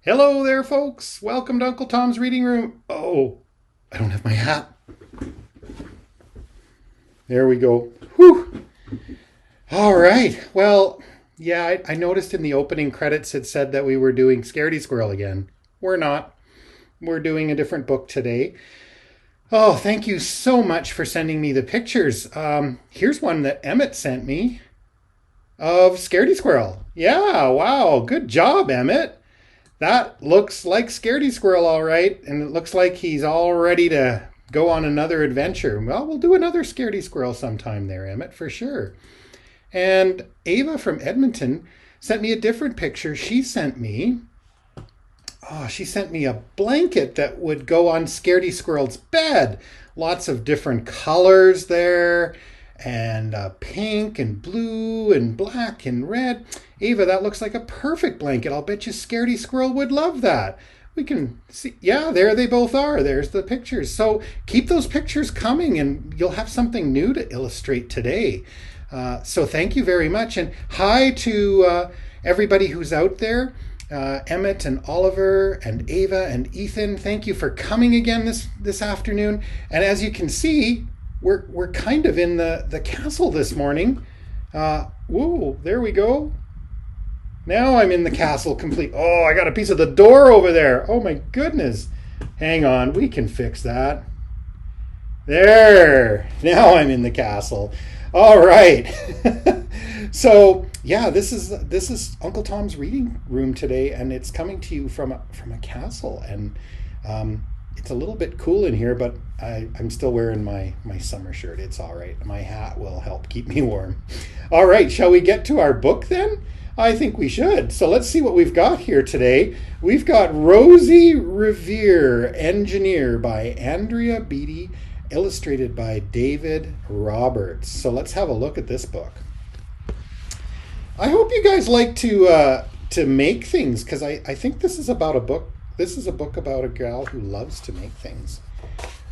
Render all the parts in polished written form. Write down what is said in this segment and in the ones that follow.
Hello there, folks. Welcome to Uncle Tom's Reading Room. Oh, I don't have my hat. There we go. Whew. All right. Well, yeah, I noticed in the opening credits it said that we were doing Scaredy Squirrel again. We're not. We're doing a different book today. Oh, thank you so much for sending me the pictures. Here's one that Emmett sent me of Scaredy Squirrel. Yeah, wow. Good job, Emmett. That looks like Scaredy Squirrel, all right. And it looks like he's all ready to go on another adventure. Well, we'll do another Scaredy Squirrel sometime there, Emmett, for sure. And Ava from Edmonton sent me a different picture. She sent me a blanket that would go on Scaredy Squirrel's bed. Lots of different colors there, and pink and blue and black and red. Ava, that looks like a perfect blanket. I'll bet you Scaredy Squirrel would love that. We can see, yeah, there they both are. There's the pictures. So keep those pictures coming, and you'll have something new to illustrate today. So thank you very much. And hi to everybody who's out there. Emmett and Oliver and Ava and Ethan, thank you for coming again this afternoon. And as you can see, we're kind of in the castle this morning. Whoa, there we go. Now I'm in the castle complete. Oh, I got a piece of the door over there. Oh my goodness. Hang on, we can fix that. There. Now I'm in the castle. All right. So yeah, this is Uncle Tom's reading room today, and it's coming to you from a castle, and it's a little bit cool in here, but I'm still wearing my summer shirt. It's all right. My hat will help keep me warm. All right, shall we get to our book then? I think we should. So let's see what we've got here today. We've got Rosie Revere, Engineer by Andrea Beatty, illustrated by David Roberts. So let's have a look at this book. I hope you guys like to make things, because I think this is about a book. This is a book about a gal who loves to make things.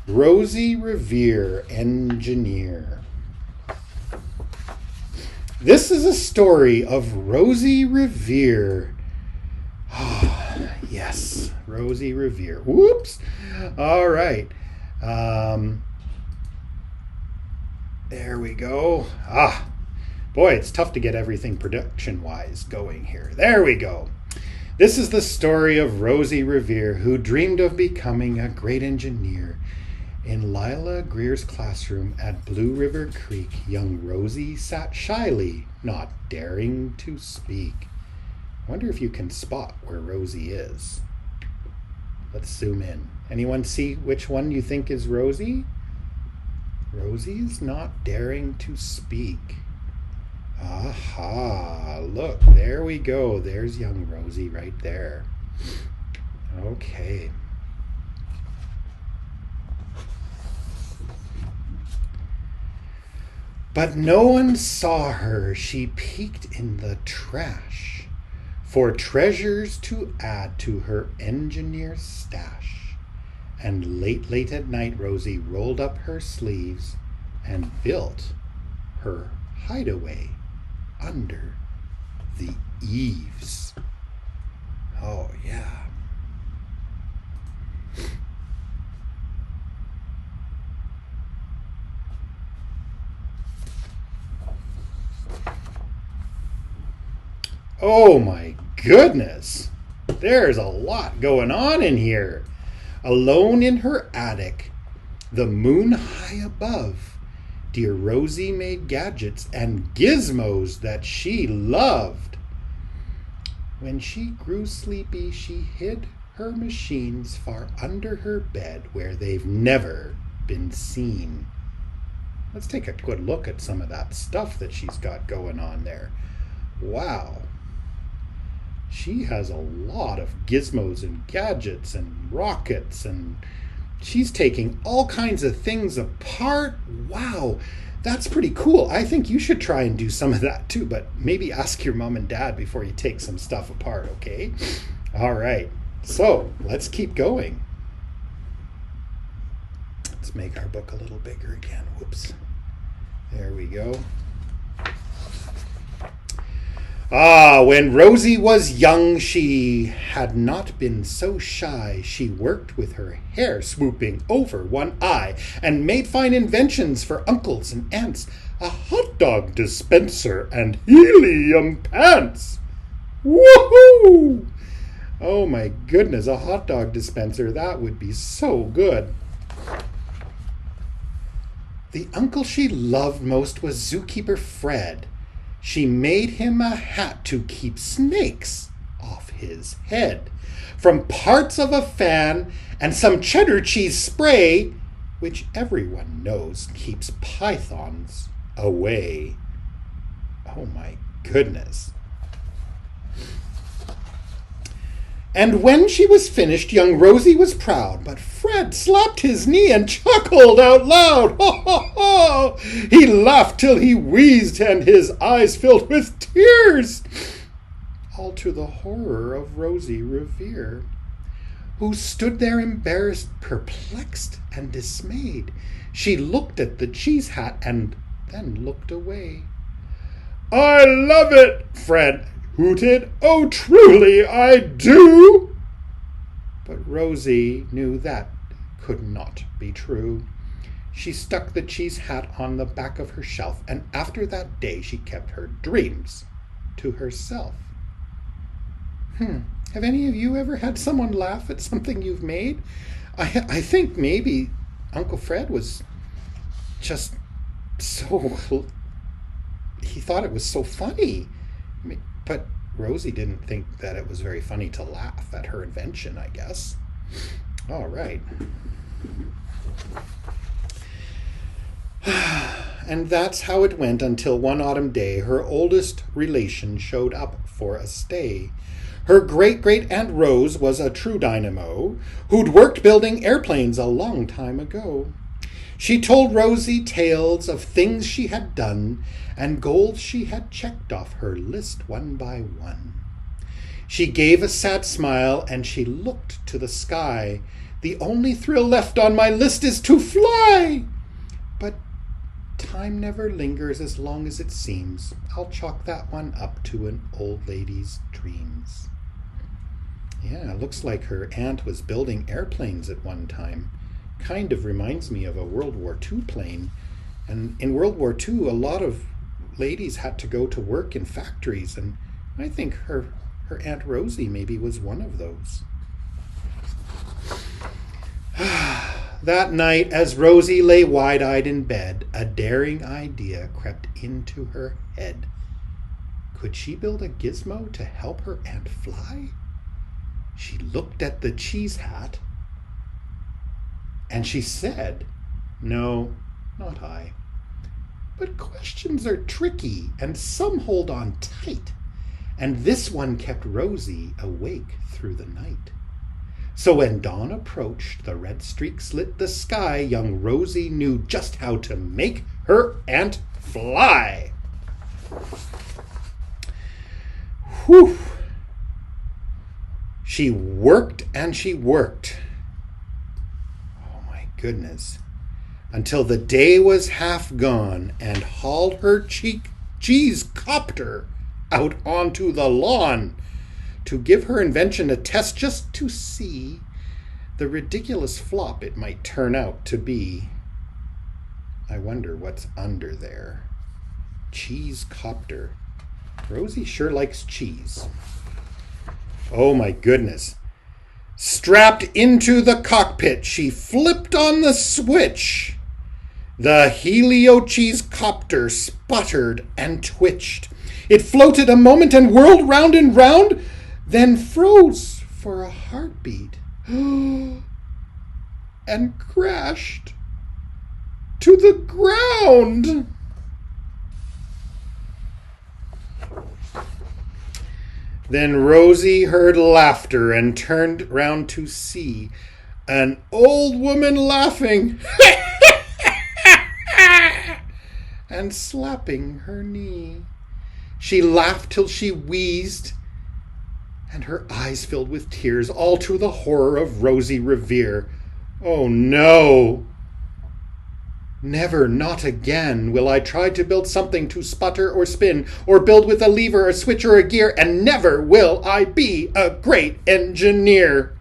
Rosie Revere, Engineer. This is a story of Rosie Revere. Yes, Rosie Revere. Whoops. All right. There we go. Boy, it's tough to get everything production-wise going here. There we go. This is the story of Rosie Revere, who dreamed of becoming a great engineer. In Lila Greer's classroom at Blue River Creek, young Rosie sat shyly, not daring to speak. I wonder if you can spot where Rosie is. Let's zoom in. Anyone see which one you think is Rosie? Rosie's not daring to speak. Aha, look, there we go. There's young Rosie right there. Okay. But no one saw her. She peeked in the trash for treasures to add to her engineer's stash. And late at night, Rosie rolled up her sleeves and built her hideaway under the eaves. Oh, yeah. Oh my goodness. There's a lot going on in here. Alone in her attic, the moon high above, dear Rosie made gadgets and gizmos that she loved. When she grew sleepy, she hid her machines far under her bed where they've never been seen. Let's take a good look at some of that stuff that she's got going on there. Wow. She has a lot of gizmos and gadgets and rockets, and she's taking all kinds of things apart. Wow, that's pretty cool. I think you should try and do some of that too, but maybe ask your mom and dad before you take some stuff apart, okay? All right, so let's keep going. Let's make our book a little bigger again. Whoops. There we go. Ah, when Rosie was young, she had not been so shy. She worked with her hair swooping over one eye and made fine inventions for uncles and aunts, a hot dog dispenser and helium pants. Woohoo! Oh my goodness, a hot dog dispenser, that would be so good. The uncle she loved most was zookeeper Fred. She made him a hat to keep snakes off his head, from parts of a fan and some cheddar cheese spray, which everyone knows keeps pythons away. Oh my goodness. And when she was finished, young Rosie was proud, but Fred slapped his knee and chuckled out loud. Ho, ho, ho! He laughed till he wheezed and his eyes filled with tears, all to the horror of Rosie Revere, who stood there embarrassed, perplexed, and dismayed. She looked at the cheese hat and then looked away. I love it, Fred hooted. Oh, truly I do. But Rosie knew that could not be true. She stuck the cheese hat on the back of her shelf, and after that day she kept her dreams to herself. Have any of you ever had someone laugh at something you've made? I think maybe Uncle Fred was just so... he thought it was so funny. But Rosie didn't think that it was very funny to laugh at her invention, I guess. All right. And that's how it went until one autumn day her oldest relation showed up for a stay. Her great-great-aunt Rose was a true dynamo who'd worked building airplanes a long time ago. She told Rosie tales of things she had done and goals she had checked off her list one by one. She gave a sad smile and she looked to the sky. The only thrill left on my list is to fly. But time never lingers as long as it seems. I'll chalk that one up to an old lady's dreams. Yeah, it looks like her aunt was building airplanes at one time. Kind of reminds me of a World War II plane. And in World War II, a lot of ladies had to go to work in factories, and I think her Aunt Rosie maybe was one of those. That night, as Rosie lay wide-eyed in bed, a daring idea crept into her head. Could she build a gizmo to help her aunt fly? She looked at the cheese hat, and she said, "No, not I. But questions are tricky, and some hold on tight, and this one kept Rosie awake through the night. So when dawn approached, the red streaks lit the sky, young Rosie knew just how to make her aunt fly." Whew! She worked and she worked. Oh my goodness. Until the day was half gone and hauled her cheese copter out onto the lawn to give her invention a test, just to see the ridiculous flop it might turn out to be. I wonder what's under there. Cheese copter. Rosie sure likes cheese. Oh my goodness. Strapped into the cockpit, she flipped on the switch. The helio cheese copter sputtered and twitched. It floated a moment and whirled round and round, then froze for a heartbeat and crashed to the ground. Then Rosie heard laughter and turned round to see an old woman laughing and slapping her knee. She laughed till she wheezed, and her eyes filled with tears, all to the horror of Rosie Revere. Oh no! Never, not again, will I try to build something to sputter or spin, or build with a lever, a switch, or a gear, and never will I be a great engineer.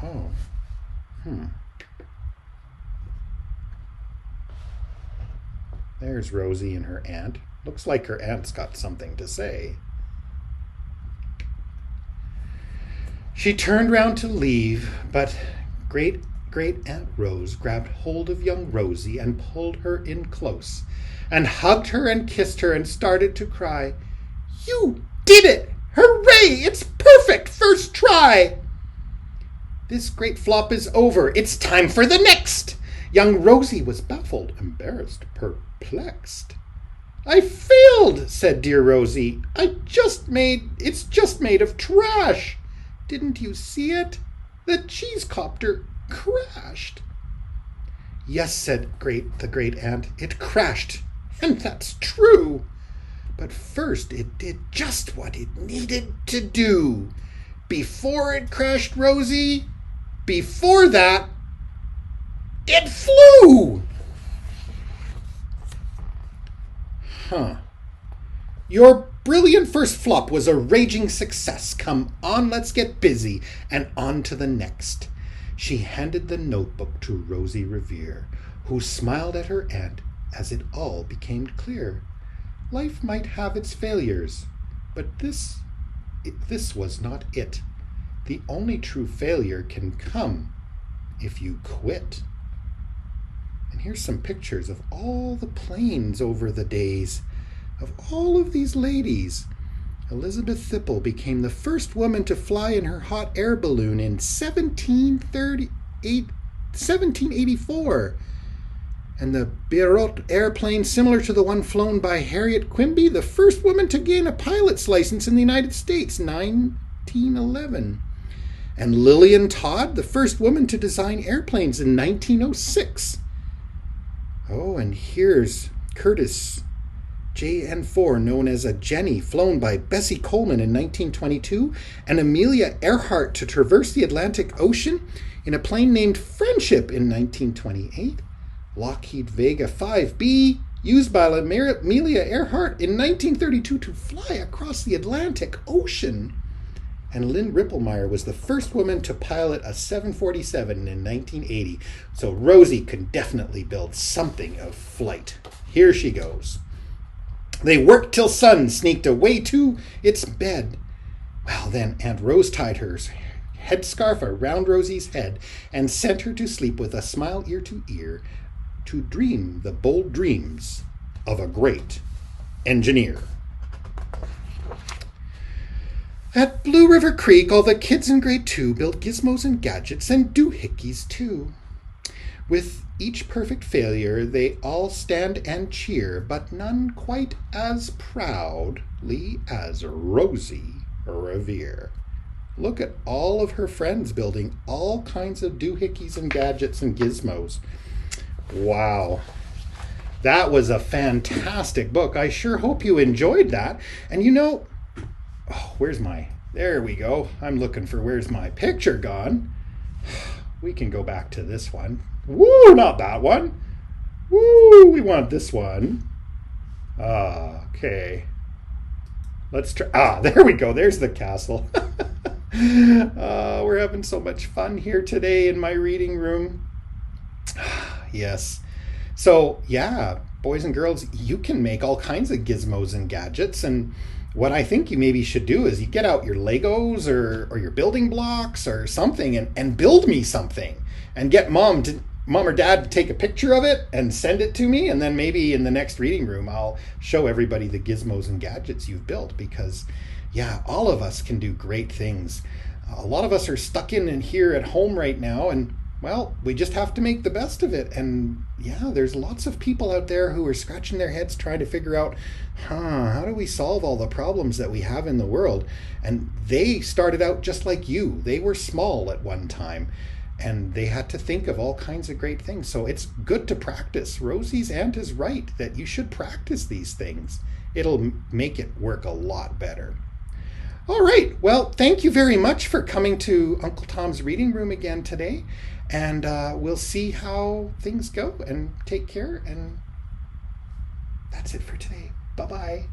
Oh. There's Rosie and her aunt. Looks like her aunt's got something to say. She turned round to leave, but Great-Aunt Rose grabbed hold of young Rosie and pulled her in close, and hugged her and kissed her and started to cry. "You did it! Hooray! It's perfect! First try!" "This great flop is over. It's time for the next." Young Rosie was baffled, embarrassed, perplexed. "I failed," said dear Rosie. It's just made of trash. Didn't you see it? The cheese copter crashed." "Yes," said the great aunt, "it crashed, and that's true. But first it did just what it needed to do. Before it crashed, Rosie, before that, it flew." "Your brilliant first flop was a raging success. Come on, let's get busy, and on to the next." She handed the notebook to Rosie Revere, who smiled at her aunt as it all became clear. Life might have its failures, but this was not it. The only true failure can come if you quit. And here's some pictures of all the planes over the days, of all of these ladies. Elizabeth Thipple became the first woman to fly in her hot air balloon in 1784. And the Birot airplane, similar to the one flown by Harriet Quimby, the first woman to gain a pilot's license in the United States, 1911. And Lillian Todd, the first woman to design airplanes in 1906. Oh, and here's Curtis JN4, known as a Jenny, flown by Bessie Coleman in 1922, and Amelia Earhart to traverse the Atlantic Ocean in a plane named Friendship in 1928. Lockheed Vega 5B, used by Amelia Earhart in 1932 to fly across the Atlantic Ocean. And Lynn Ripplemeyer was the first woman to pilot a 747 in 1980. So Rosie can definitely build something of flight. Here she goes. They worked till sun sneaked away to its bed. Well, then Aunt Rose tied her headscarf around Rosie's head and sent her to sleep with a smile ear to ear to dream the bold dreams of a great engineer. At Blue River Creek, all the kids in grade 2 built gizmos and gadgets and doohickeys too. With each perfect failure, they all stand and cheer, but none quite as proudly as Rosie Revere. Look at all of her friends building all kinds of doohickeys and gadgets and gizmos. Wow. That was a fantastic book. I sure hope you enjoyed that. And there we go. I'm looking for where's my picture gone. We can go back to this one. Woo, not that one. Woo, we want this one. Okay. Let's try. There we go. There's the castle. We're having so much fun here today in my reading room. Yes. So, yeah, boys and girls, you can make all kinds of gizmos and gadgets. And what I think you maybe should do is you get out your Legos or your building blocks or something and build me something. And get mom or dad to take a picture of it and send it to me. And then maybe in the next reading room, I'll show everybody the gizmos and gadgets you've built. Because, yeah, all of us can do great things. A lot of us are stuck in here at home right now. And, well, we just have to make the best of it. And, yeah, there's lots of people out there who are scratching their heads trying to figure out, how do we solve all the problems that we have in the world? And they started out just like you. They were small at one time. And they had to think of all kinds of great things. So it's good to practice. Rosie's aunt is right that you should practice these things. It'll make it work a lot better. All right. Well, thank you very much for coming to Uncle Tom's reading room again today. And we'll see how things go, and take care. And that's it for today. Bye bye.